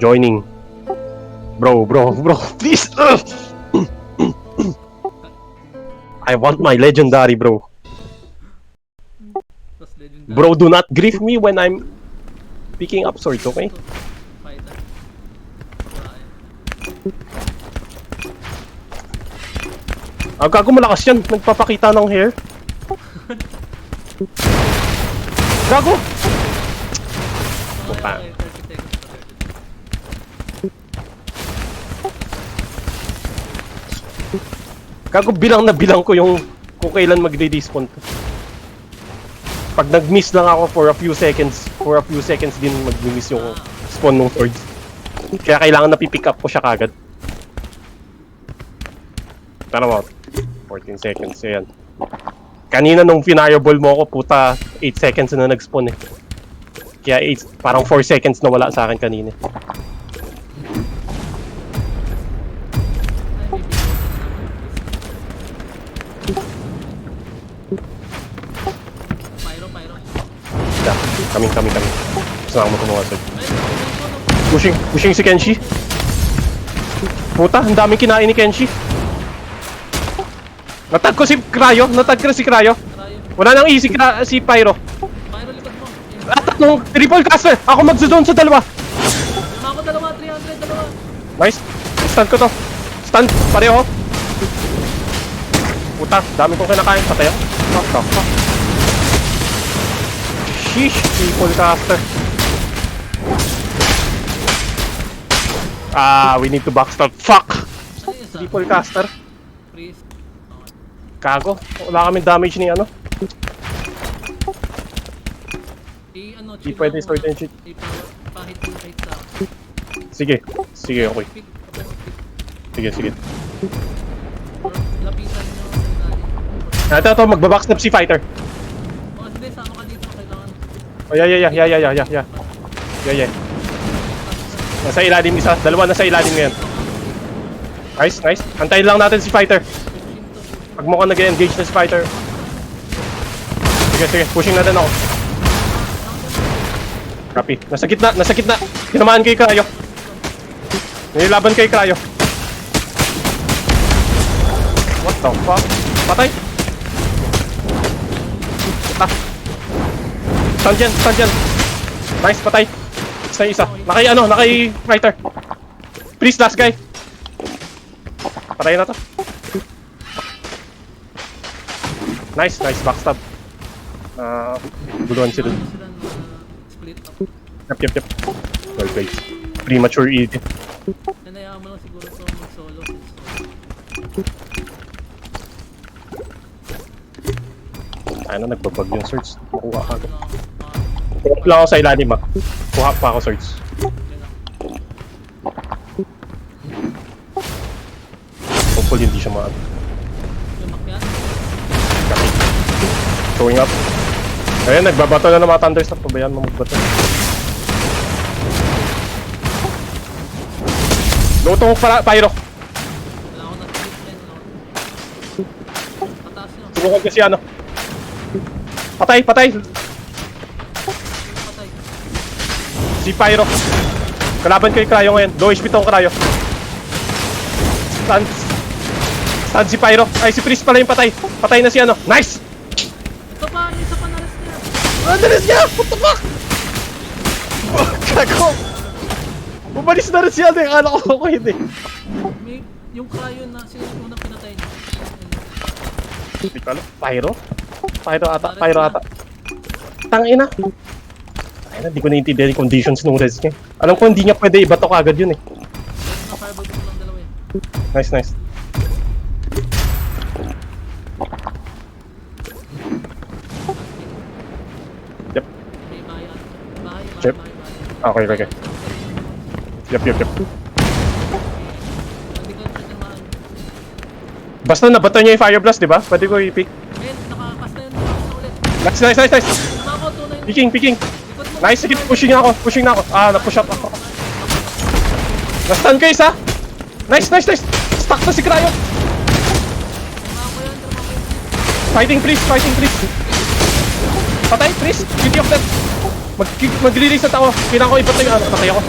Joining. Bro, please. I want my legendary, bro. Tapos legendary. Bro, do not grief me when I'm picking up swords, okay? Fighter. Gago, malakas yan. Nagpapakita ng hair. Gago! Puta. Okay, 30 seconds pa, 30 seconds. Gago, bilang na bilang ko yung kung kailan magre-respawn to. Pag nag-miss lang ako for a few seconds din mag-miss yung spawn ng swords. Kaya kailangan na pipick up ko siya kagad. Tara mo, 14 seconds, yan. Kanina nung finairball mo ako, puta, 8 seconds na nag-spawn eh. Kaya parang 4 seconds na wala sa akin kanina. Pyro. Yeah, coming. Gusto mo kumawasan. Pushing si Kenshi. Puta, ang daming kinain ni Kenshi. Natag ko si Cryo. Rayo. Wala nang easy si Pyro. Pyro, likod mo. At tatlong triple caster. Ako magzuzone sa dalawa. Lima ako, dalawa. 300, dalawa. Nice. Stand ko to. Stand. Pareho. Puta, dami kong kinakain. Patay ako. Fuck. Sheesh. Triple caster. We need to backstab. Fuck. Ano yung isa? Triple caster. Freeze. Kago. Wala kaming damage ni ano. Di pwede sword and shit. Pahit yung hate sa akin. Sige, okay. Pick. Sige. Lapitan nyo. Ito, magbabackstab si fighter. Oh, sige, sama ka dito. Kailangan. Oh, yeah. Nasa ilalim isa. Dalawa nasa ilalim ngayon. Nice. Antayin lang natin si fighter. Pag mo ka nag-engage na si fighter. Sige. Pushing natin ako. Copy. Nasa gitna. Tinamaan kay Cryo. Nilaban kay Cryo. What the fuck? Patay. Stand dyan. Nice, patay. Isa. Nakay fighter. Please, last guy. Patay na to. Nice, backstab. Buluan sila. Split up. Yep. Well played. Premature ED. Nanayaan mo lang siguro ito mag-solo. Ano, nagbabag yung swords. Makuha ka. Kuha lang ako sa ilalim ah. Kuha pa ako swords. Hopefully hindi siya maano. Lumak yan. Showing up. Ayan, nagbabato na ng mga thunderstorm. Pabayaan mo magbato. Lutong pyro. Wala ako na-split yan. Pataas nyo. Sinukan kasi ano. Patay. Patay. Si Pyro. Kalaban kay Cryo ngayon. Low HP tong Cryo. Stand si Pyro. Ay, si Priest pala yung patay. Patay na si ano. Nice! Ito pa, isa pa naras niya. Naris niya! What the fuck? Kago! Umalis na rin siya. Akala ko okay din. May, yung cryo na, sino yung unang pinatay niya? Hindi ko alam. Pyro? Pyro ata. Tangina. Ay na, di ko naiintindihan yung conditions ng res niya. Alam ko hindi niya pwede ibato agad yun eh. Ang fireball ko lang dalawa yan. Nice. Yep. May bayan. Bahay. Chip. Okay. Yep. Hindi ko siya tinamaan. Basta nabato niya yung fire blast, di ba? Pwede ko i-pick. Men, nakakas na yun. Nakakas na ulit. Nice. Tama ko, tunay mo. Picking. Likod mo. Nice, sige, pushing na ako. Na-push up ako. Na-stun ka isa. Nice. Stuck na si Cryo. Tama ko yan. Fighting priest. Patay, priest. Beauty of that. Mag-release na ako. Kailangan ko ibato yung ano. Patay ako.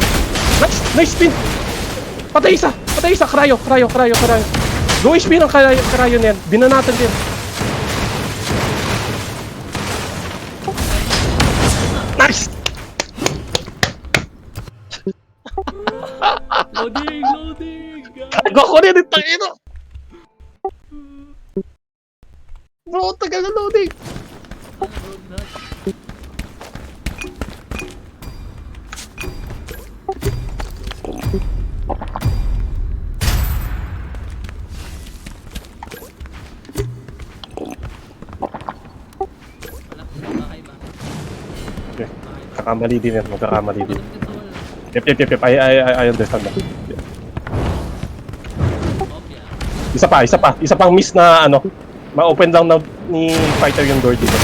Nice! Nice spin! Patay isa! Patay isa! Cryo! Go HP ng cryo na yan. Binanatan din. Nice! Loading! Tago ko rin itang ino! Bro, tagal na loading! Okay. Kakamali din yan, magkakamali din. Yep. I understand that. Isa pang miss na ano, ma-open lang na ni fighter yung door dito.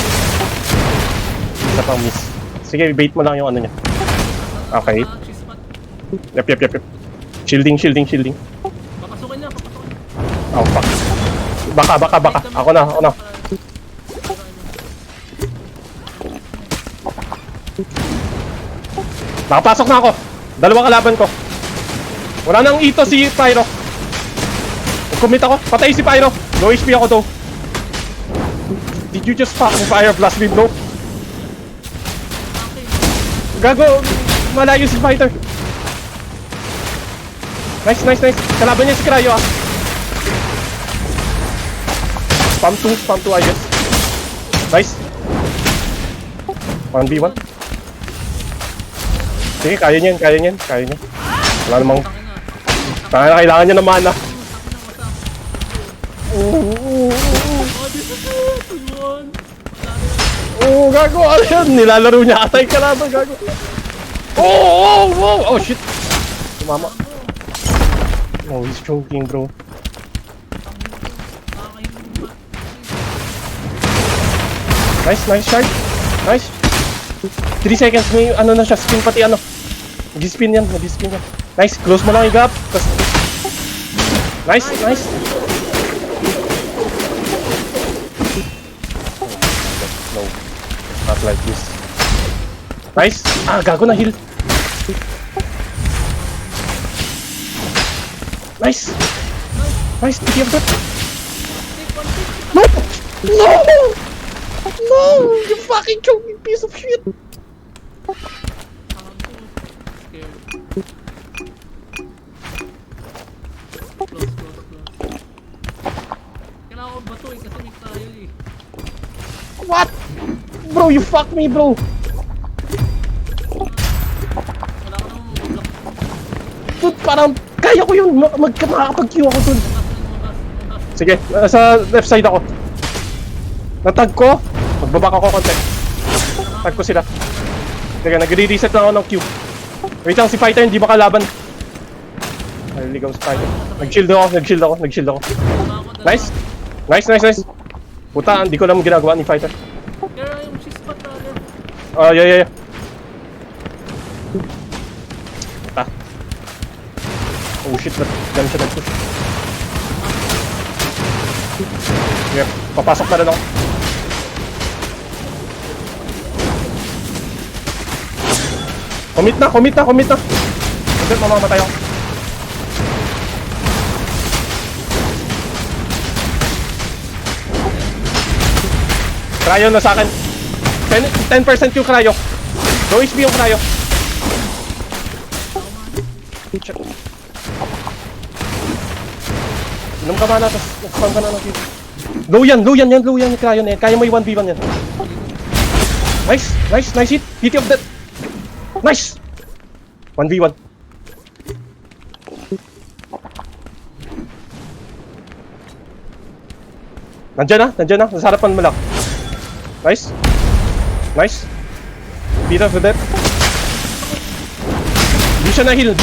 Isa pang miss. Sige, bait mo lang yung ano niya. Okay. Yep. Shielding. Papasukin niya. Oh, fuck. Baka. Ako na. Nakapasok na ako. Dalawa kalaban ko. Wala nang ito si Pyro. Commit ako. Patay si Pyro. No HP ako to. Did you just fucking fire blast me, bro? Gago. Malayo si fighter. Nice. Kalaban niya si Cryo ah. Spam 2 I guess. Nice. 1v1. Sige, kaya niyan. Wala namang... Kailangan niya ng mana. Gago, ano yan? Nilalaro niya atay kalaban, gago. Oh, shit. Tumama. Oh, he's choking, bro. Nice shot. Nice. 3 seconds, may ano na siya, spin pati ano. Nag-spin yan. Nice, close mo lang yung gap. Nice. No, not like this. Nice. Gago na heal. Nice, pity of that. No, you fucking choking piece of shit. Close. Kailangan ko batuin kasi may tayo eh. What? Bro, you fucked me, bro. Wala ko nang block. Dude, parang kaya ko yun. Makakapag-Q ako dun. Bukas. Sige, sa left side ako. Natag ko. Magbabak ako konti. Tag ko sila. Teka, nagre-reset lang ako ng Q. Wait lang, si fighter hindi makalaban. Naliligaw si fighter. Nag-shield ako. Nice. Puta, hindi ko lang ginagawa ni fighter. Kaya yung chispat talaga. Yeah. Puta. Oh shit, ganun siya nag-push. Yeah, papasok na rin ako. Commit na. Hindi, mamamatay ako. Cryo na sa akin. 10% yung cryo. Low HP yung cryo. Inom ka mana, tapos nag-spam ka na ng kill. Low yan yung cryo na yan. Kaya mo yung 1v1 yan. Nice hit. Pity of that. Nice! 1v1. Nandiyan na. Nasa harapan mo lang. Nice. Beat up with that. Di siya na heal.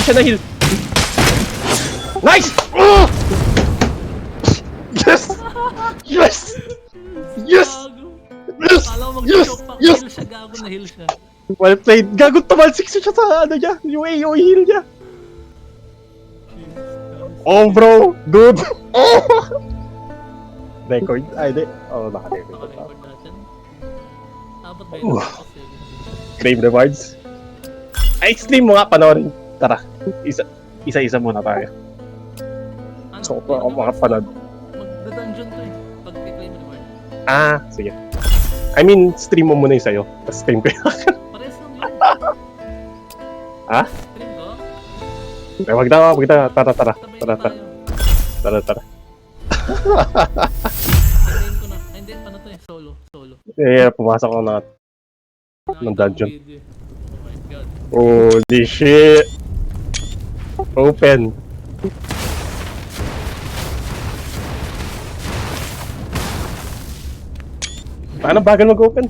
Nice! Yes! Akala ko mag-choke pa. Heal siya, gago na heal siya. Well played. Gago, tumal 6 siya sa ano niya. Yung AOE heal niya. Oh bro, dude. Record? Ay, di. Naka-record. Naka-record natin. Dapat ba yun? Claim rewards. Ay, stream mo nga, panoorin. Tara, isa-isa muna tayo. Ano? So, ako makapanood. Magda-dungeon to eh. Pag i-claim reward. Ah, sige. I mean, stream mo muna yung sa'yo. Tapos stream ko yun. Parehas lang yun. Ha? Stream ko? Eh, wag na. Tara. Sabay na tayo. Tara. I-claim ko na. Ay, hindi. Ano to eh? Solo. Eh, pumasok ako na. Ng dungeon. Video. Oh my god. Holy shit! Open. Paano bagal mag-open?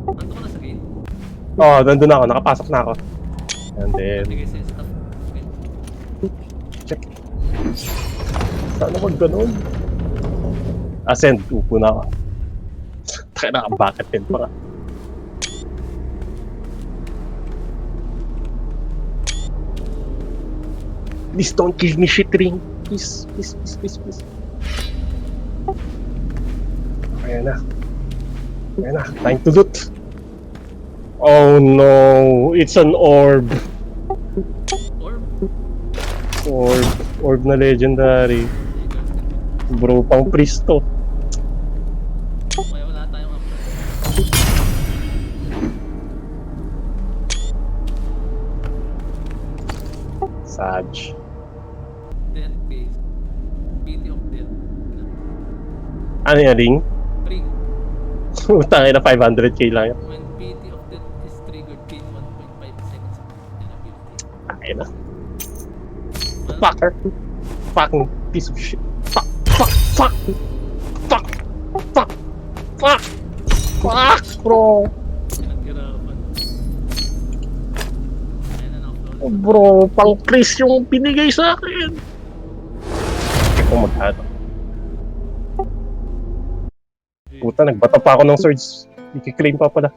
Nandun ko na sa gate. Oh, nandun ako. Nakapasok na ako. And then, Bigay sa'yo stuff. Okay. check. Sana wag ganun. Ascend. Upo na ako. Taka naka-bucket din pa ka. Please don't kill me, shit ring. Please. Ayan na. Time to loot. Oh no, it's an orb. Orb. Orb na legendary. Bro, pang priest to. Kaya wala tayong upload. Saj. Death case. Beauty of death. Ano yung ring? Ring. Utangin na 500k lang yun. When beauty of death is triggered, gain 1.5 seconds of ability. Ayun na. Well, Fucker. Fucking piece of shit. Fuck, bro. pinaghirapan. Ayan na na-upload. Bro, pang priest yung binigay sa akin. Hindi ko magkano. Puta, nagbata pa ako ng swords. Iki-claim pa pala.